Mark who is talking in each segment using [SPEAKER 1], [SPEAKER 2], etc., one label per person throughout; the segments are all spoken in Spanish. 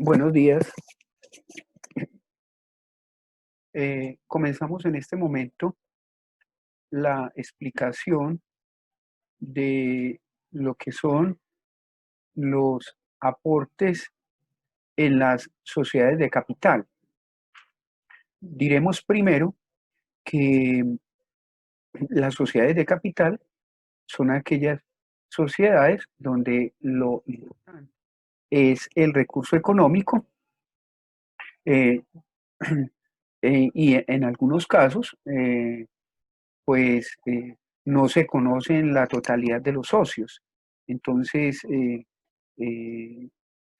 [SPEAKER 1] Buenos días. Comenzamos en este momento la explicación de lo que son los aportes en las sociedades de capital. Diremos primero que las sociedades de capital son aquellas sociedades donde lo importante es el recurso económico, eh, y en algunos casos, pues no se conocen la totalidad de los socios. Entonces, eh,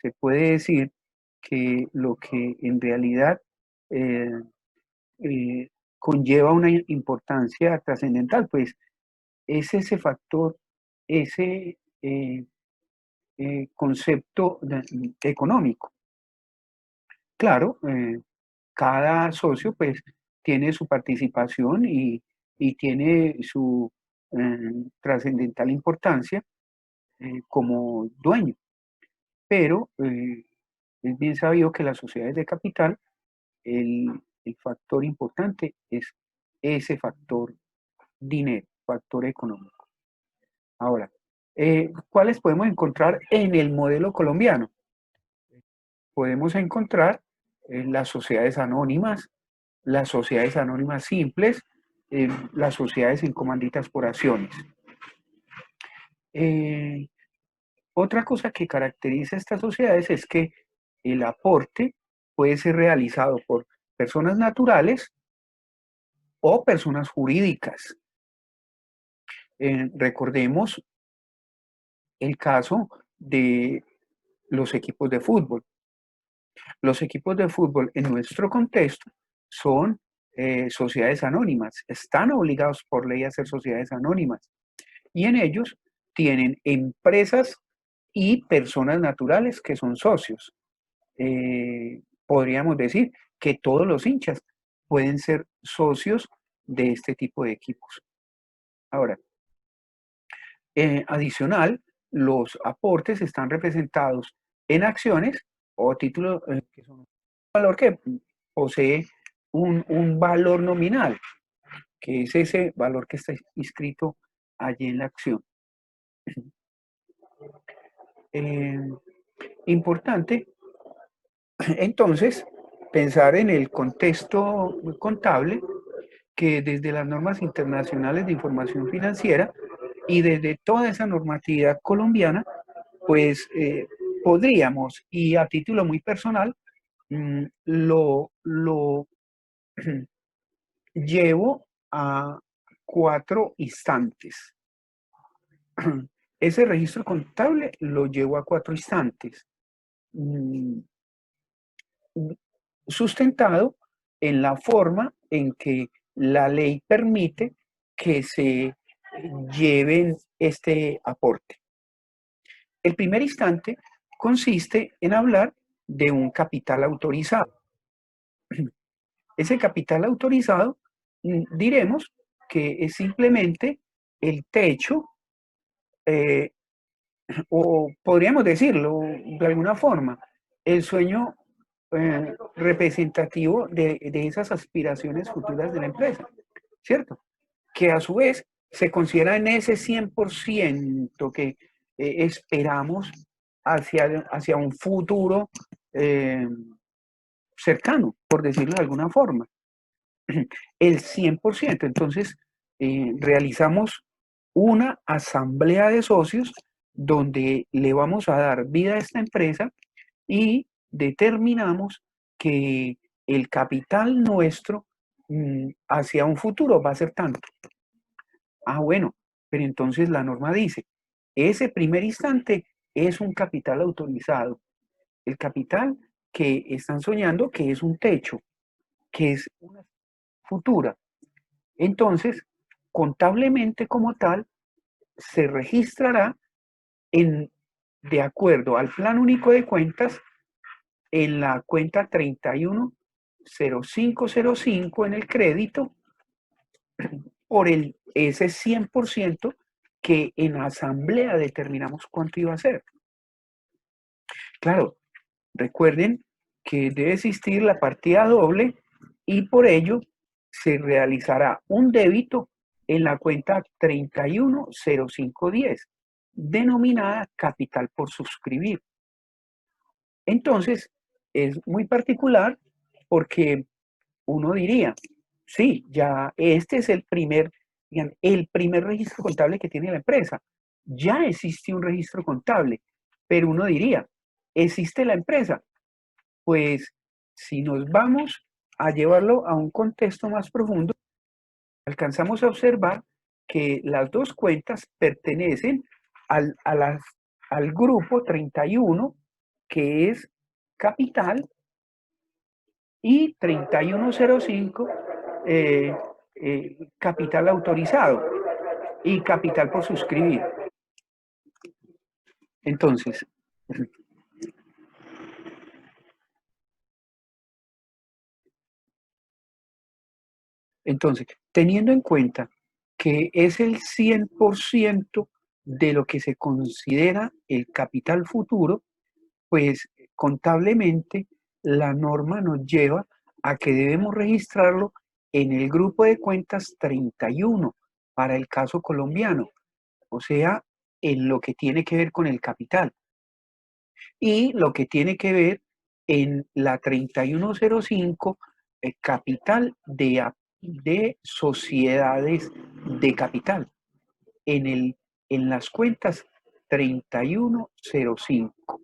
[SPEAKER 1] se puede decir que lo que en realidad eh, eh, conlleva una importancia trascendental, pues es ese factor, ese concepto económico. Claro, cada socio pues tiene su participación y tiene su trascendental importancia como dueño, pero es bien sabido que las sociedades de capital, el factor importante es ese factor dinero, factor económico. Ahora, ¿cuáles podemos encontrar en el modelo colombiano? Podemos encontrar las sociedades anónimas simples, las sociedades en comanditas por acciones. Eh, Otra cosa que caracteriza a estas sociedades es que el aporte puede ser realizado por personas naturales o personas jurídicas. Recordemos el caso de los equipos de fútbol. Los equipos de fútbol en nuestro contexto son sociedades anónimas, están obligados por ley a ser sociedades anónimas y en ellos tienen empresas y personas naturales que son socios. Podríamos decir que todos los hinchas pueden ser socios de este tipo de equipos. Ahora, adicional, los aportes están representados en acciones o títulos que son un valor que posee un valor nominal, que es ese valor que está inscrito allí en la acción. Eh, Importante, entonces, pensar en el contexto contable que desde las normas internacionales de información financiera y desde toda esa normatividad colombiana, pues podríamos, y a título muy personal, lo llevo a 4 instantes. Ese registro contable lo llevo a 4 instantes, mm, sustentado en la forma en que la ley permite que se lleven este aporte. El primer instante consiste en hablar de un capital autorizado. Ese capital autorizado, diremos que es simplemente el techo, eh, o podríamos decirlo de alguna forma, el sueño representativo de esas aspiraciones futuras de la empresa, ¿cierto? Que a su vez se considera en ese 100% que esperamos hacia un futuro eh, cercano, por decirlo de alguna forma. El 100%. Entonces, realizamos una asamblea de socios donde le vamos a dar vida a esta empresa y determinamos que el capital nuestro hacia un futuro va a ser tanto. Ah, bueno, pero entonces la norma dice, ese primer instante es un capital autorizado, el capital que están soñando que es un techo, que es una futura. Entonces, contablemente como tal, se registrará en, de acuerdo al Plan Único de Cuentas en la cuenta 310505 en el crédito por ese 100% que en asamblea determinamos cuánto iba a ser. Claro, Recuerden que debe existir la partida doble y por ello se realizará un débito en la cuenta 310510, denominada capital por suscribir. Entonces, es muy particular porque uno diría, sí, ya este es el primer registro contable que tiene la empresa. Ya existe un registro contable, pero uno diría, ¿existe la empresa? Pues si nos vamos a llevarlo a un contexto más profundo, alcanzamos a observar que las dos cuentas pertenecen al grupo 31, que es capital, y 3105, eh, capital autorizado y capital por suscribir. Entonces, entonces, teniendo en cuenta que es el 100% de lo que se considera el capital futuro, pues contablemente la norma nos lleva a que debemos registrarlo en el grupo de cuentas 31 para el caso colombiano, o sea, en lo que tiene que ver con el capital y lo que tiene que ver en la 3105, capital de sociedades de capital, en las cuentas 3105,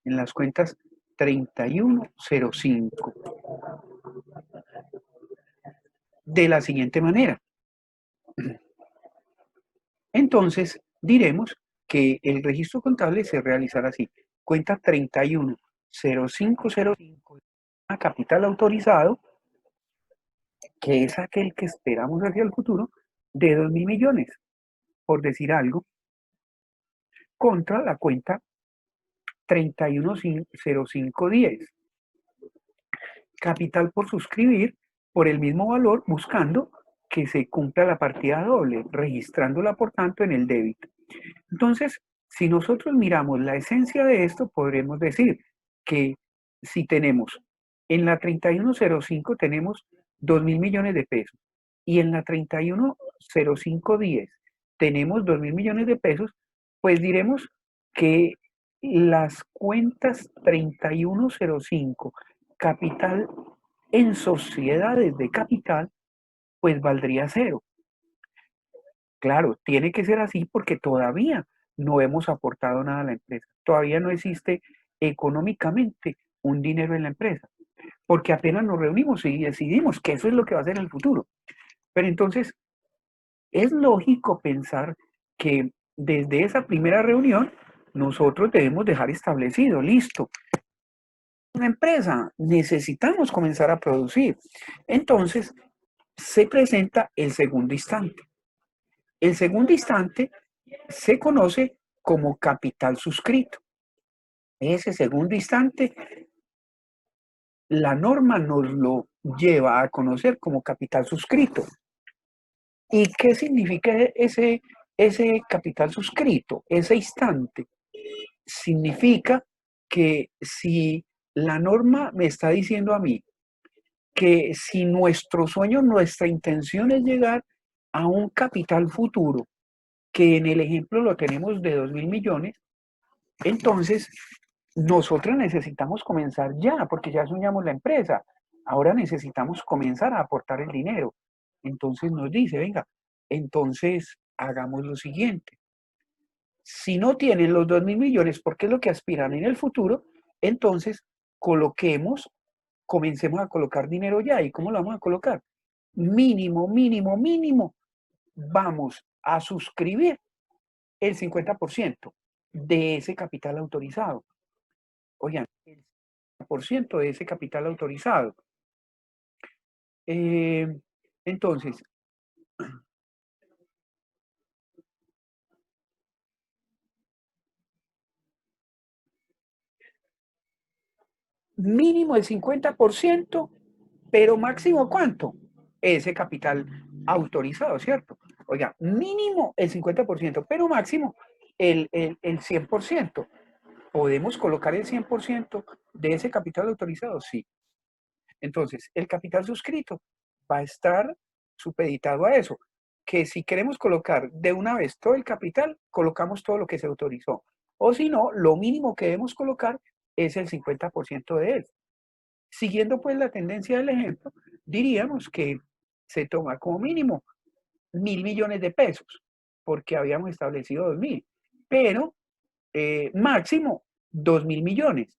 [SPEAKER 1] en las cuentas 3105, de la siguiente manera. Entonces, diremos que el registro contable se realizará así. Cuenta 310505, a capital autorizado, que es aquel que esperamos hacia el futuro, de 2.000 millones, por decir algo, contra la cuenta 310510, capital por suscribir, por el mismo valor, buscando que se cumpla la partida doble, registrándola por tanto en el débito. Entonces, si nosotros miramos la esencia de esto, podremos decir que si tenemos en la 3105 tenemos 2.000 millones de pesos y en la 310510 tenemos 2.000 millones de pesos, pues diremos que las cuentas 3105, capital en sociedades de capital, pues valdría cero. Claro, tiene que ser así porque todavía no hemos aportado nada a la empresa. Todavía no existe económicamente un dinero en la empresa, porque apenas nos reunimos y decidimos que eso es lo que va a ser en el futuro. Pero entonces, es lógico pensar que desde esa primera reunión nosotros debemos dejar establecido, listo, una empresa, necesitamos comenzar a producir. Entonces, se presenta el segundo instante. El segundo instante se conoce como capital suscrito. Ese segundo instante, la norma nos lo lleva a conocer como capital suscrito. ¿Y qué significa ese capital suscrito? Ese instante significa que si la norma me está diciendo a mí que si nuestro sueño, nuestra intención es llegar a un capital futuro, que en el ejemplo lo tenemos de 2.000 millones, entonces nosotros necesitamos comenzar ya, porque ya soñamos la empresa. Ahora necesitamos comenzar a aportar el dinero. Entonces nos dice, venga, entonces hagamos lo siguiente. Si no tienen los 2.000 millones, porque es lo que aspiran en el futuro, entonces coloquemos, comencemos a colocar dinero ya. ¿Y cómo lo vamos a colocar? Mínimo, mínimo, mínimo. Vamos a suscribir el 50% de ese capital autorizado. Oigan, el 50% de ese capital autorizado. Eh, entonces, mínimo el 50%, pero máximo ¿cuánto? Ese capital autorizado, ¿cierto? Oiga, mínimo el 50%, pero máximo el 100%. ¿podemos colocar el 100% de ese capital autorizado? Sí. Entonces, el capital suscrito va a estar supeditado a eso, que si queremos colocar de una vez todo el capital, colocamos todo lo que se autorizó. O si no, lo mínimo que debemos colocar es el 50% de él. Siguiendo pues la tendencia del ejemplo, diríamos que se toma como mínimo 1.000 millones de pesos, porque habíamos establecido 2.000, pero máximo 2.000 millones.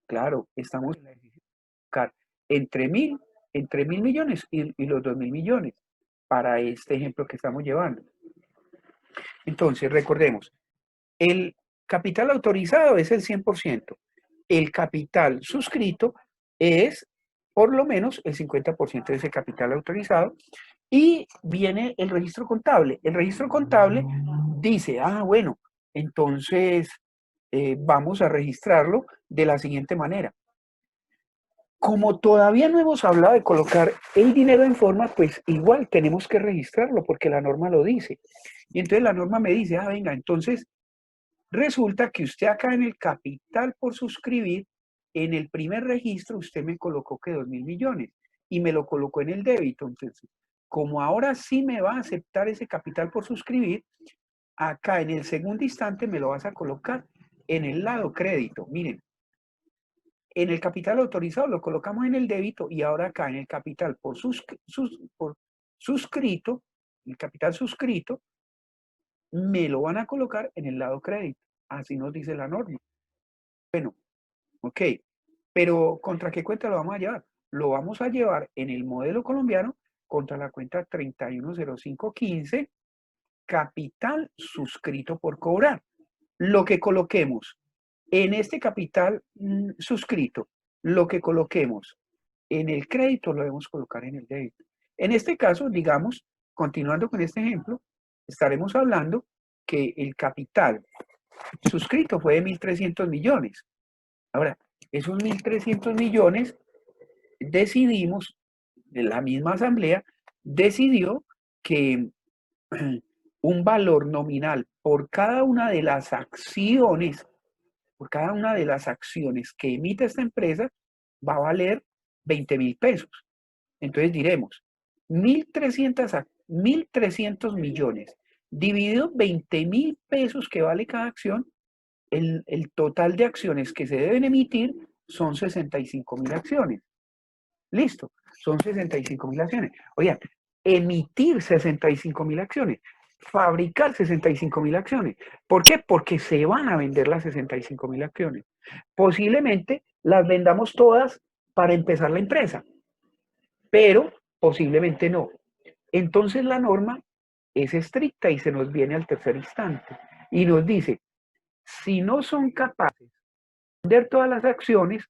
[SPEAKER 1] Claro, estamos en la decisión de buscar entre 1.000 millones y los 2.000 millones para este ejemplo que estamos llevando. Entonces, recordemos, el capital autorizado es el 100%, el capital suscrito es por lo menos el 50% de ese capital autorizado y viene el registro contable. El registro contable dice, bueno, entonces vamos a registrarlo de la siguiente manera. Como todavía no hemos hablado de colocar el dinero en forma, pues igual tenemos que registrarlo porque la norma lo dice. Y entonces la norma me dice, venga, entonces resulta que usted acá en el capital por suscribir, en el primer registro usted me colocó que 2.000 millones y me lo colocó en el débito. Entonces, como ahora sí me va a aceptar ese capital por suscribir, acá en el segundo instante me lo vas a colocar en el lado crédito. Miren, en el capital autorizado lo colocamos en el débito y ahora acá en el capital por suscrito, el capital suscrito, me lo van a colocar en el lado crédito. Así nos dice la norma. Bueno, ok, pero ¿contra qué cuenta lo vamos a llevar? Lo vamos a llevar en el modelo colombiano contra la cuenta 310515, capital suscrito por cobrar. Lo que coloquemos en este capital suscrito, lo que coloquemos en el crédito lo debemos colocar en el débito. En este caso, digamos, continuando con este ejemplo, estaremos hablando que el capital suscrito fue de 1.300 millones. Ahora, esos 1.300 millones decidimos, la misma asamblea decidió que un valor nominal por cada una de las acciones, que emite esta empresa, va a valer 20.000 pesos. Entonces diremos, 1.300 millones dividido 20.000 pesos que vale cada acción, el total de acciones que se deben emitir son 65.000 acciones. Listo, son 65.000 acciones. Oigan, emitir 65.000 acciones, fabricar 65.000 acciones. ¿Por qué? Porque se van a vender las 65.000 acciones. Posiblemente las vendamos todas para empezar la empresa, pero posiblemente no. Entonces la norma es estricta y se nos viene al tercer instante y nos dice, si no son capaces de vender todas las acciones,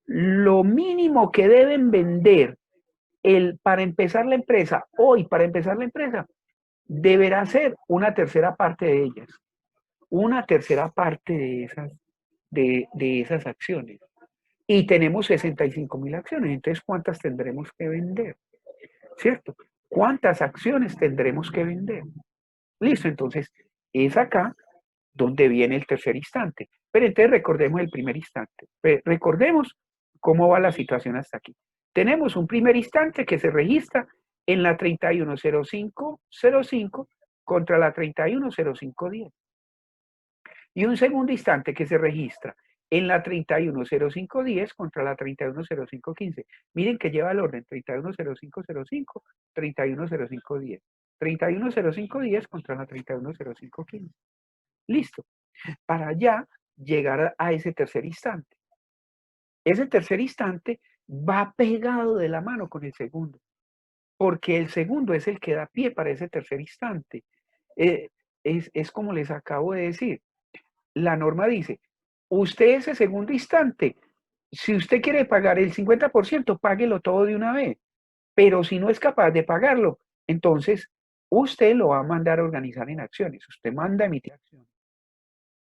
[SPEAKER 1] lo mínimo que deben vender para empezar la empresa, para empezar la empresa, deberá ser una tercera parte de ellas, una tercera parte de esas acciones. Y tenemos 65.000 acciones, entonces ¿cuántas tendremos que vender? ¿Cierto? ¿Cuántas acciones tendremos que vender? Listo, entonces es acá donde viene el tercer instante. Pero entonces recordemos el primer instante. Recordemos cómo va la situación hasta aquí. Tenemos un primer instante que se registra en la 310505 contra la 310510. Y un segundo instante que se registra en la 310510 contra la 310515. Miren que lleva el orden 310505, 310510. 310510 contra la 310515. Listo. Para ya llegar a ese tercer instante. Ese tercer instante va pegado de la mano con el segundo, porque el segundo es el que da pie para ese tercer instante. Es como les acabo de decir, la norma dice, usted ese segundo instante, si usted quiere pagar el 50%, páguelo todo de una vez, pero si no es capaz de pagarlo, entonces usted lo va a mandar a organizar en acciones, usted manda a emitir acciones.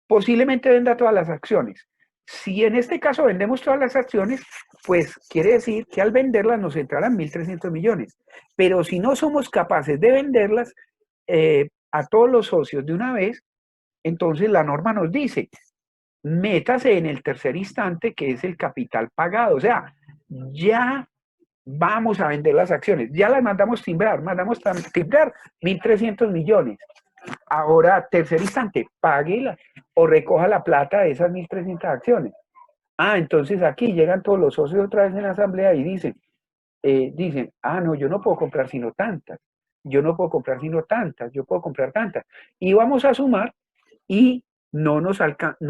[SPEAKER 1] Posiblemente venda todas las acciones. Si en este caso vendemos todas las acciones, pues quiere decir que al venderlas nos entrarán 1.300 millones. Pero si no somos capaces de venderlas a todos los socios de una vez, entonces la norma nos dice, métase en el tercer instante, que es el capital pagado. O sea, ya vamos a vender las acciones, ya las mandamos timbrar 1.300 millones. Ahora, tercer instante, páguela o recoja la plata de esas 1.300 acciones. Ah, entonces aquí llegan todos los socios otra vez en la asamblea y dicen, no, yo no puedo comprar sino tantas, yo no puedo comprar sino tantas, yo puedo comprar tantas. Y vamos a sumar y no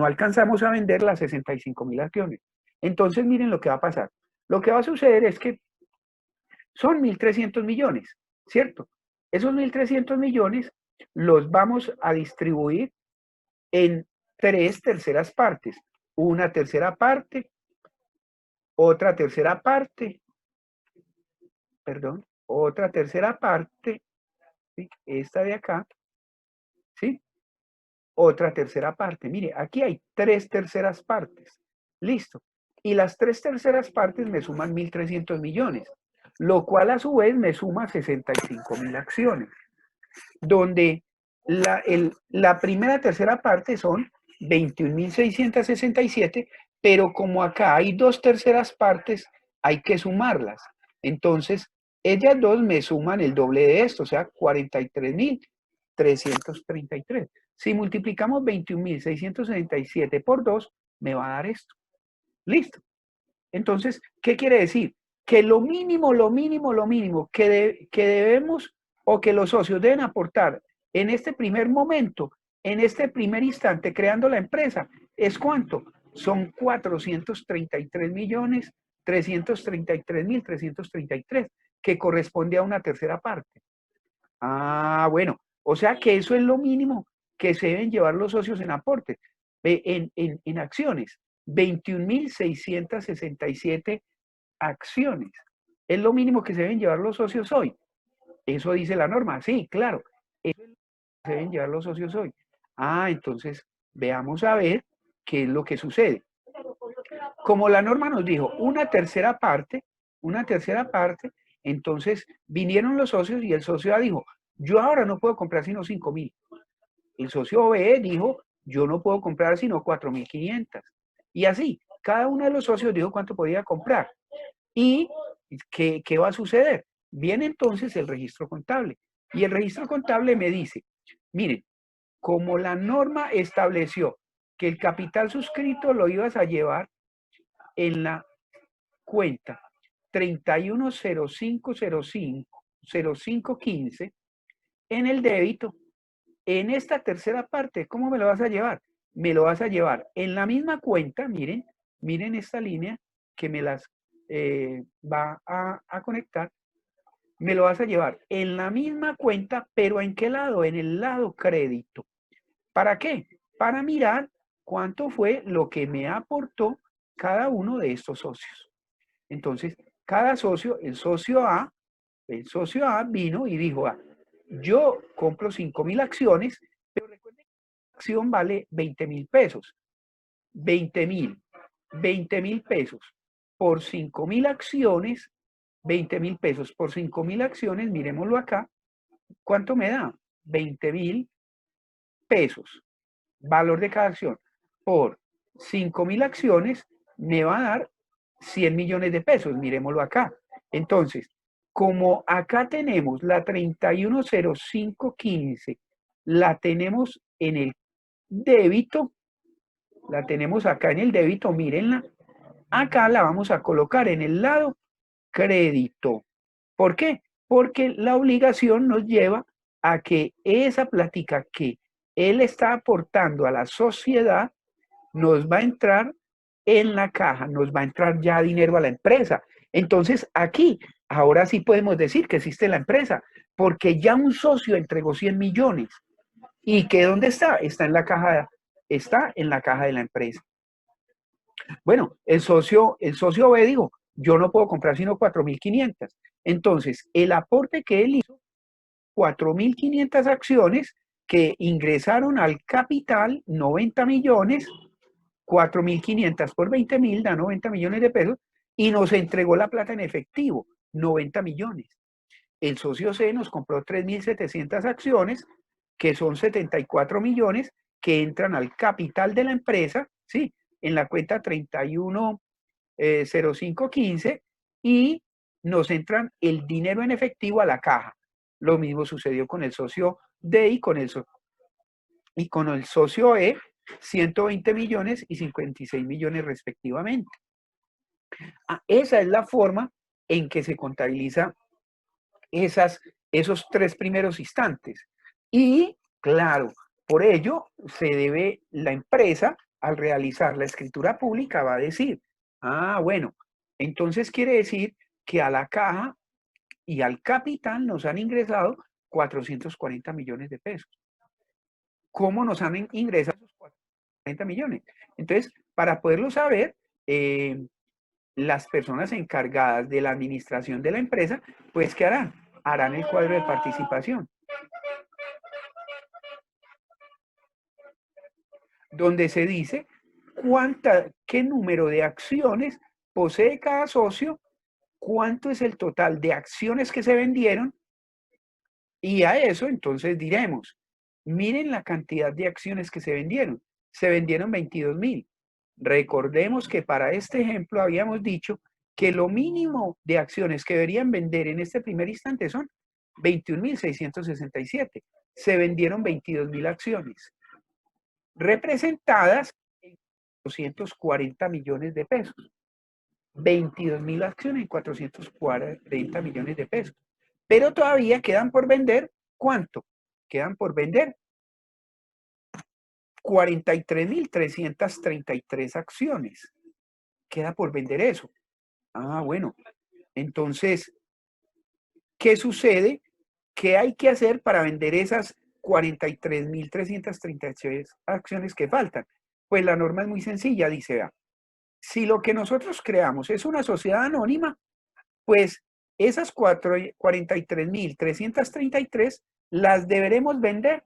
[SPEAKER 1] alcanzamos a vender las 65.000 acciones. Entonces, miren lo que va a pasar. Lo que va a suceder es que son 1.300 millones, ¿cierto? Esos 1.300 millones los vamos a distribuir en tres terceras partes. Una tercera parte, otra tercera parte, perdón, otra tercera parte, ¿sí? Esta de acá, ¿sí? Otra tercera parte. Mire, aquí hay tres terceras partes. Listo. Y las tres terceras partes me suman 1.300 millones, lo cual a su vez me suma 65.000 acciones, donde la primera tercera parte son 21.667, pero como acá hay dos terceras partes, hay que sumarlas. Entonces, ellas dos me suman el doble de esto, o sea, 43.333. Si multiplicamos 21.667 por 2, me va a dar esto. Listo. Entonces, ¿qué quiere decir? Que lo mínimo que debemos o que los socios deben aportar en este primer momento, en este primer instante, creando la empresa, ¿es cuánto? Son 433.333.333, que corresponde a una tercera parte. Bueno, o sea que eso es lo mínimo que se deben llevar los socios en aportes, en acciones. 21.667 acciones. Es lo mínimo que se deben llevar los socios hoy. Eso dice la norma. Sí, claro. Eso es lo que se deben llevar los socios hoy. Entonces, veamos a ver qué es lo que sucede. Como la norma nos dijo una tercera parte, entonces vinieron los socios y el socio A dijo, yo ahora no puedo comprar sino 5.000. El socio B dijo, yo no puedo comprar sino 4.500. Y así, cada uno de los socios dijo cuánto podía comprar. ¿Y qué va a suceder? Viene entonces el registro contable. Y el registro contable me dice, miren, como la norma estableció que el capital suscrito lo ibas a llevar en la cuenta 3105050515 en el débito, en esta tercera parte, ¿cómo me lo vas a llevar? Me lo vas a llevar en la misma cuenta, miren esta línea que me las va a conectar, me lo vas a llevar en la misma cuenta, pero ¿en qué lado? En el lado crédito. ¿Para qué? Para mirar cuánto fue lo que me aportó cada uno de estos socios. Entonces, cada socio, el socio A vino y dijo, yo compro 5.000 acciones, pero recuerden que la acción vale 20.000 pesos. 20.000 pesos por 5.000 acciones, 20.000 pesos por 5.000 acciones, miremoslo acá, ¿cuánto me da? 20.000 pesos, valor de cada acción, por 5.000 acciones, me va a dar 100 millones de pesos, miremoslo acá. Entonces, como acá tenemos la 310515, la tenemos en el débito, la tenemos acá en el débito, mírenla, acá la vamos a colocar en el lado crédito. ¿Por qué? Porque la obligación nos lleva a que esa plática que él está aportando a la sociedad nos va a entrar en la caja, nos va a entrar ya dinero a la empresa. Entonces, aquí, ahora sí podemos decir que existe la empresa, porque ya un socio entregó 100 millones. ¿Y que dónde está? Está en la caja de la empresa. Bueno, el socio B dijo, yo no puedo comprar sino 4.500. Entonces, el aporte que él hizo, 4.500 acciones que ingresaron al capital, 90 millones, 4.500 por 20.000 da 90 millones de pesos y nos entregó la plata en efectivo, 90 millones. El socio C nos compró 3.700 acciones, que son 74 millones, que entran al capital de la empresa, ¿sí? En la cuenta 310515 y nos entran el dinero en efectivo a la caja. Lo mismo sucedió con el socio D y con el socio E, 120 millones y 56 millones respectivamente. Esa es la forma en que se contabiliza esos tres primeros instantes. Y claro, por ello se debe la empresa, al realizar la escritura pública, va a decir, bueno, entonces quiere decir que a la caja y al capital nos han ingresado 440 millones de pesos. ¿Cómo nos han ingresado esos 440 millones? Entonces, para poderlo saber, las personas encargadas de la administración de la empresa, pues, ¿qué harán? Harán el cuadro de participación, donde se dice qué número de acciones posee cada socio, cuánto es el total de acciones que se vendieron, y a eso entonces diremos, miren la cantidad de acciones que se vendieron. Se vendieron 22,000. Recordemos que para este ejemplo habíamos dicho que lo mínimo de acciones que deberían vender en este primer instante son 21,667. Se vendieron 22,000 acciones, representadas en 240 millones de pesos. 22,000 acciones en 440 millones de pesos. Pero todavía quedan por vender, ¿cuánto? Quedan por vender 43,333 acciones. Queda por vender eso. Bueno, entonces, ¿qué sucede? ¿Qué hay que hacer para vender esas 43,333 acciones que faltan? Pues la norma es muy sencilla, dice, vea, si lo que nosotros creamos es una sociedad anónima, pues esas 43,333 las deberemos vender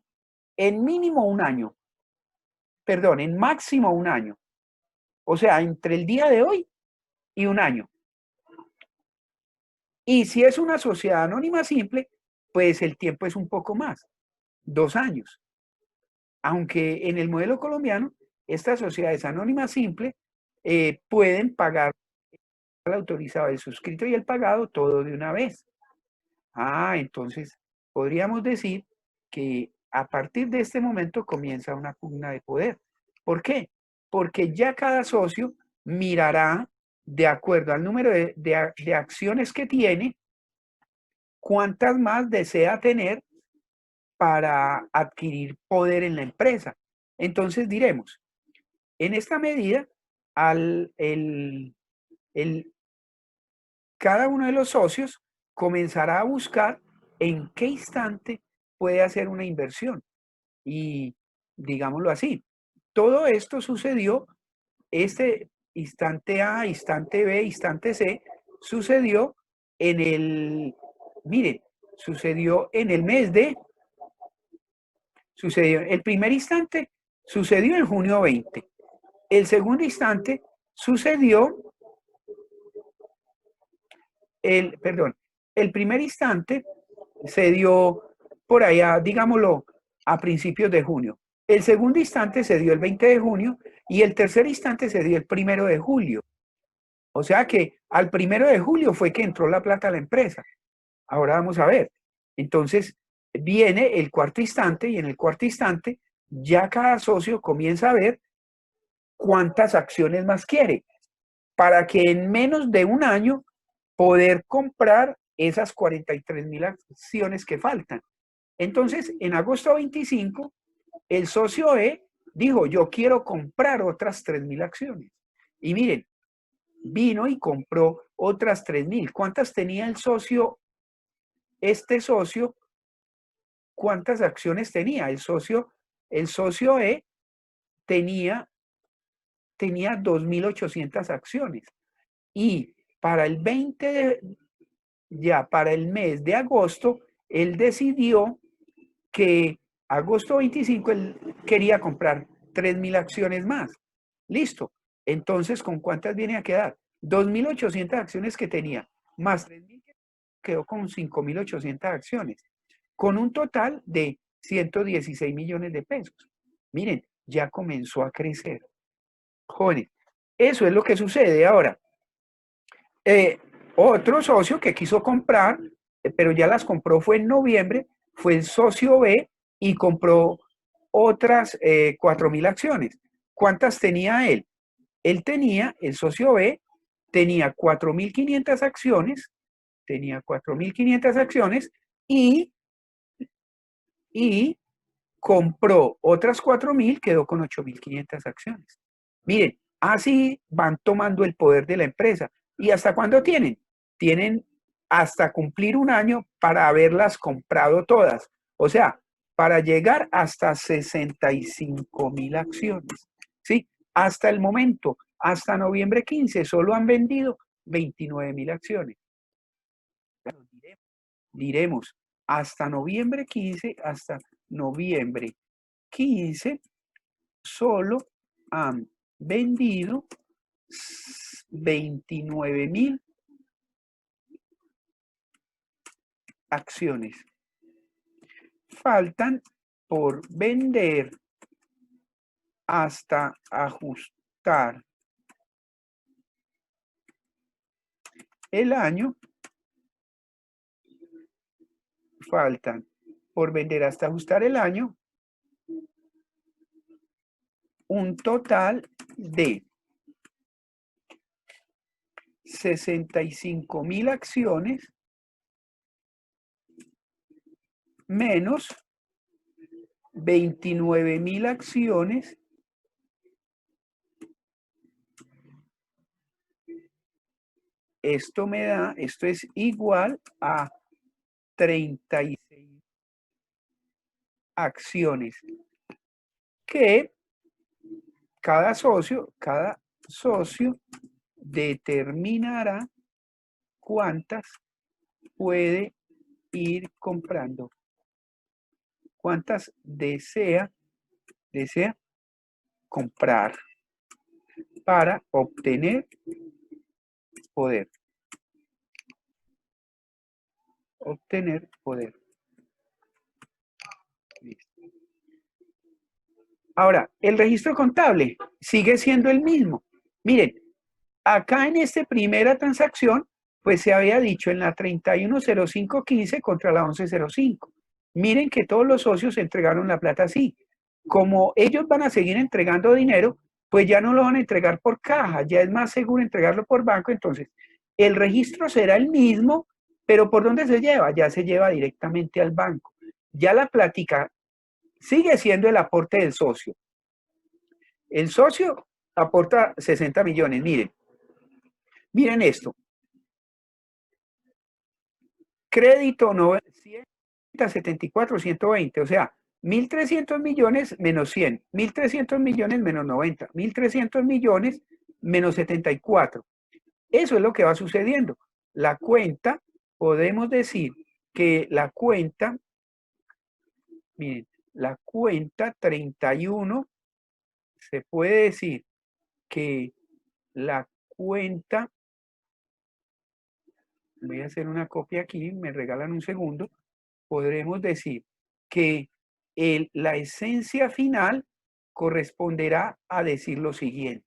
[SPEAKER 1] en mínimo un año, perdón, en máximo un año. O sea, entre el día de hoy y un año. Y si es una sociedad anónima simple, pues el tiempo es un poco más, 2 años. Aunque en el modelo colombiano, estas sociedades anónimas simples pueden pagar al autorizado, el suscrito y el pagado todo de una vez. Entonces podríamos decir que a partir de este momento comienza una pugna de poder. ¿Por qué? Porque ya cada socio mirará, de acuerdo al número de acciones que tiene, cuántas más desea tener para adquirir poder en la empresa. Entonces diremos, en esta medida, cada uno de los socios comenzará a buscar en qué instante puede hacer una inversión. Y digámoslo así, todo esto sucedió, este instante A, instante B, instante C, sucedió miren, sucedió en el mes el primer instante sucedió en junio 20. El segundo instante sucedió, el primer instante se dio por allá, digámoslo, a principios de junio. El segundo instante se dio el 20 de junio y el tercer instante se dio el 1 de julio. O sea que al 1 de julio fue que entró la plata a la empresa. Ahora vamos a ver. Entonces viene el cuarto instante y en el cuarto instante ya cada socio comienza a ver cuántas acciones más quiere para que en menos de un año poder comprar esas 43,000 acciones que faltan. Entonces, en agosto 25, el socio E dijo, yo quiero comprar otras 3,000 acciones. Y miren, vino y compró otras 3,000. ¿Cuántas tenía el socio? Este socio, ¿cuántas acciones tenía? El socio E tenía 2,800 acciones. Y para el para el mes de agosto, él decidió que agosto 25 él quería comprar 3,000 acciones más. Listo. Entonces, ¿con cuántas viene a quedar? 2,800 acciones que tenía, más 3,000 quedó con 5,800 acciones, con un total de 116 millones de pesos. Miren, ya comenzó a crecer. jóvenes. Eso es lo que sucede ahora. Otro socio que quiso comprar, pero ya las compró fue en noviembre, fue el socio B y compró otras 4.000 acciones. ¿Cuántas tenía él? El socio B, tenía 4.500 acciones, y compró otras 4.000, quedó con 8.500 acciones. Miren, así van tomando el poder de la empresa. ¿Y hasta cuándo tienen? Tienen hasta cumplir un año para haberlas comprado todas. O sea, para llegar hasta 65.000 acciones. ¿Sí? Hasta el momento, hasta noviembre 15, solo han vendido 29.000 acciones. Diremos, hasta noviembre 15, solo han vendido 29.000 acciones. Faltan por vender hasta ajustar el año. Faltan por vender hasta ajustar el año un total de 65.000 acciones menos 29.000 acciones esto es igual a 36 acciones que cada socio determinará cuántas puede ir comprando, cuántas desea comprar para obtener poder. Ahora, el registro contable sigue siendo el mismo. Miren, acá en esta primera transacción, pues se había dicho en la 310515 contra la 1105. Miren que todos los socios entregaron la plata así. Como ellos van a seguir entregando dinero, pues ya no lo van a entregar por caja, ya es más seguro entregarlo por banco. Entonces, el registro será el mismo, pero ¿por dónde se lleva? Ya se lleva directamente al banco. Ya la plática sigue siendo el aporte del socio. El socio aporta 60 millones. Miren esto. Crédito 174, 120, o sea, 1.300 millones menos 100, 1.300 millones menos 90, 1.300 millones menos 74. Eso es lo que va sucediendo. La cuenta, podemos decir que la cuenta, miren, la cuenta 31, se puede decir que la cuenta, voy a hacer una copia aquí, me regalan un segundo, podremos decir que la esencia final corresponderá a decir lo siguiente.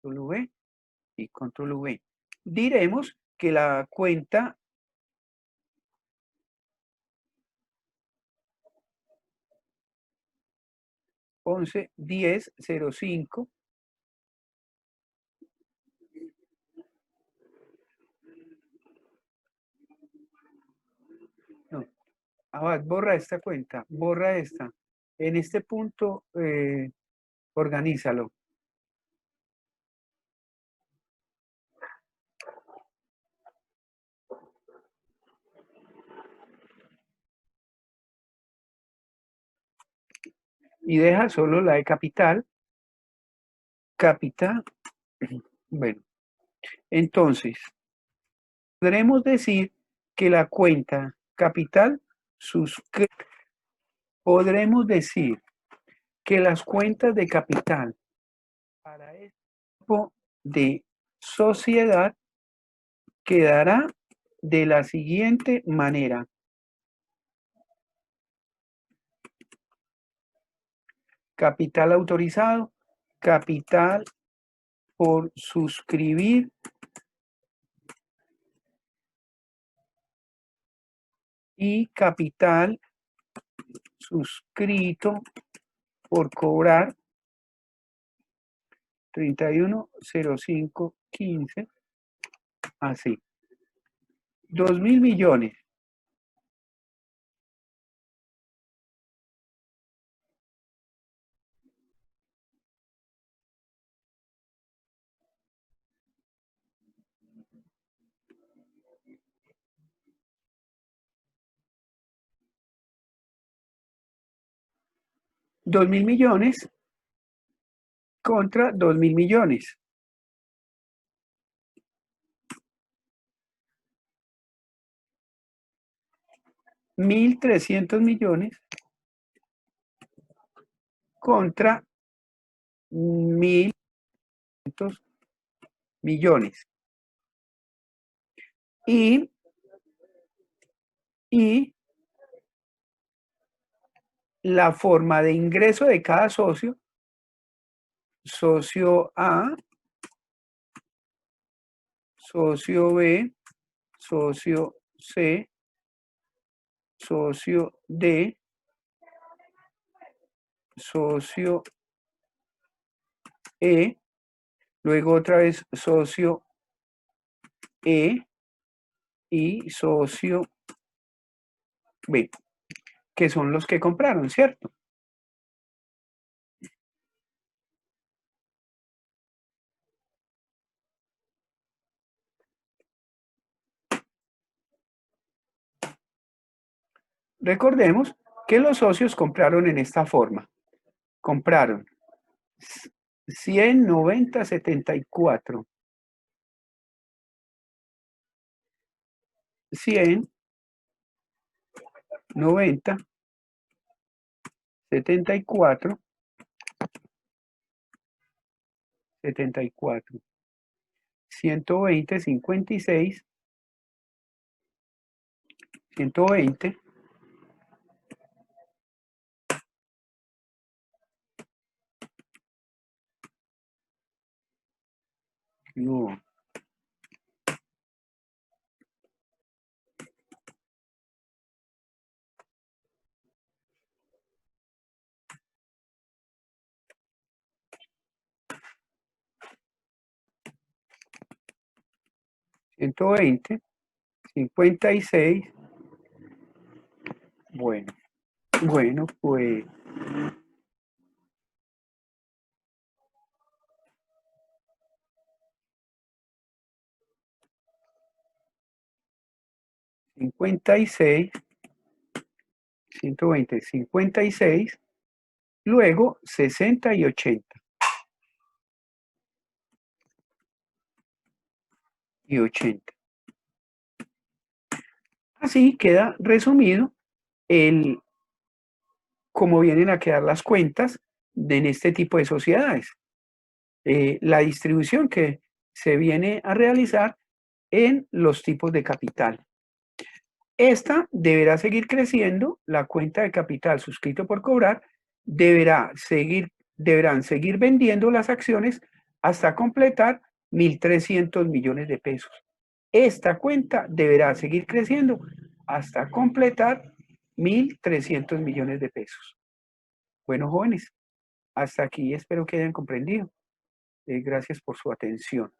[SPEAKER 1] Control V y Control V. Diremos que la cuenta once 10 05 no, borra esta cuenta, borra esta. En este punto, organízalo. Y deja solo la de capital. Capital. Bueno, entonces, podremos decir que la cuenta capital podremos decir que las cuentas de capital para este tipo de sociedad quedará de la siguiente manera. Capital autorizado, capital por suscribir y capital suscrito por cobrar 310515, así. 2.000 millones. $2.000 millones contra 2.000 millones. 1.300 millones contra 1.200 millones. Y la forma de ingreso de cada socio, socio A, socio B, socio C, socio D, socio E, luego otra vez socio E y socio B, que son los que compraron, ¿cierto? Recordemos que los socios compraron en esta forma. Compraron 100, 90, 74. 100, 90, 74, 74. 120, 56, 120, no, 120, 56, bueno, pues 56, 120, 56, luego 60 y 80. Y 80. Así queda resumido el cómo vienen a quedar las cuentas en este tipo de sociedades. La distribución que se viene a realizar en los tipos de capital. Esta deberá seguir creciendo, la cuenta de capital suscrito por cobrar deberán seguir vendiendo las acciones hasta completar 1.300 millones de pesos. Esta cuenta deberá seguir creciendo hasta completar 1.300 millones de pesos. Bueno, jóvenes, hasta aquí espero que hayan comprendido. Gracias por su atención.